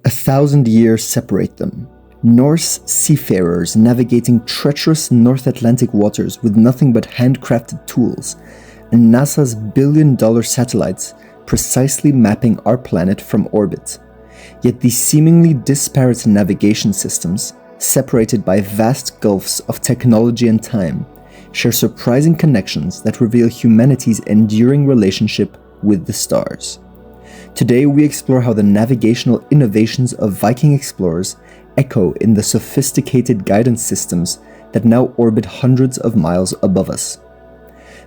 1,000 years separate them. Norse seafarers navigating treacherous North Atlantic waters with nothing but handcrafted tools, and NASA's billion-dollar satellites precisely mapping our planet from orbit. Yet these seemingly disparate navigation systems, separated by vast gulfs of technology and time, share surprising connections that reveal humanity's enduring relationship with the stars. Today we explore how the navigational innovations of Viking explorers echo in the sophisticated guidance systems that now orbit hundreds of miles above us.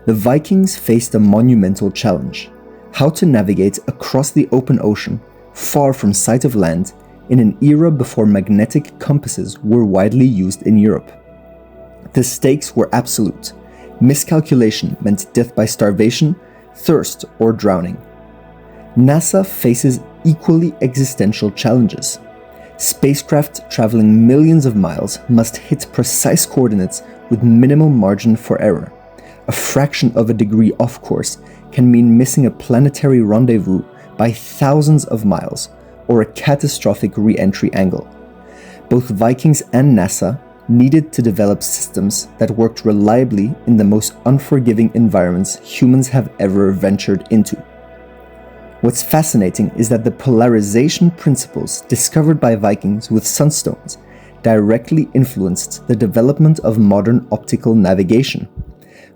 The Vikings faced a monumental challenge: how to navigate across the open ocean, far from sight of land, in an era before magnetic compasses were widely used in Europe. The stakes were absolute. Miscalculation meant death by starvation, thirst, or drowning. NASA faces equally existential challenges. Spacecraft traveling millions of miles must hit precise coordinates with minimal margin for error. A fraction of a degree off course can mean missing a planetary rendezvous by thousands of miles, or a catastrophic re-entry angle. Both Vikings and NASA needed to develop systems that worked reliably in the most unforgiving environments humans have ever ventured into. What's fascinating is that the polarization principles discovered by Vikings with sunstones directly influenced the development of modern optical navigation.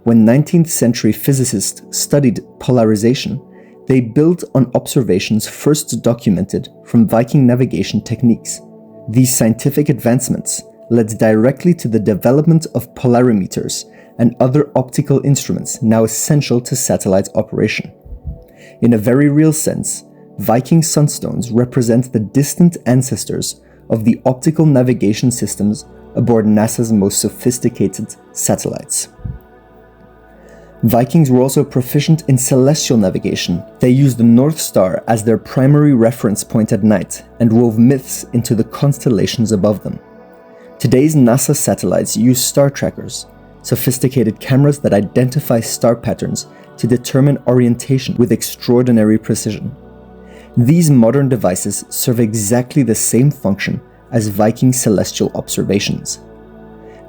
When 19th century physicists studied polarization, they built on observations first documented from Viking navigation techniques. These scientific advancements led directly to the development of polarimeters and other optical instruments now essential to satellite operation. In a very real sense, Viking sunstones represent the distant ancestors of the optical navigation systems aboard NASA's most sophisticated satellites. Vikings were also proficient in celestial navigation. They used the North Star as their primary reference point at night and wove myths into the constellations above them. Today's NASA satellites use star trackers, sophisticated cameras that identify star patterns to determine orientation with extraordinary precision. These modern devices serve exactly the same function as Viking celestial observations.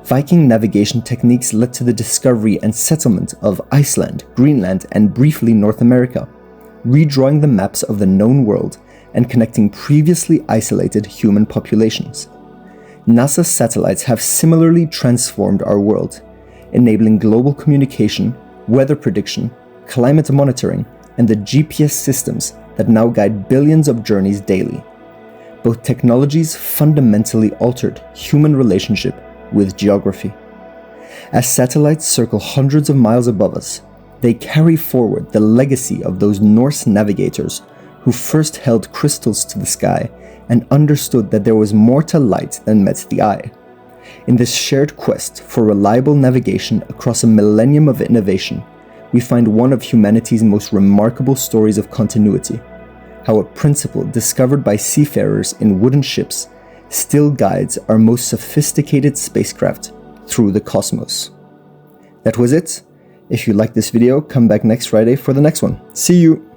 Viking navigation techniques led to the discovery and settlement of Iceland, Greenland, and briefly North America, redrawing the maps of the known world and connecting previously isolated human populations. NASA satellites have similarly transformed our world, enabling global communication, weather prediction, climate monitoring, and the GPS systems that now guide billions of journeys daily. Both technologies fundamentally altered human relationship with geography. As satellites circle hundreds of miles above us, they carry forward the legacy of those Norse navigators who first held crystals to the sky and understood that there was more to light than met the eye. In this shared quest for reliable navigation across a millennium of innovation, we find one of humanity's most remarkable stories of continuity: how a principle discovered by seafarers in wooden ships still guides our most sophisticated spacecraft through the cosmos. That was it. If you liked this video, come back next Friday for the next one. See you!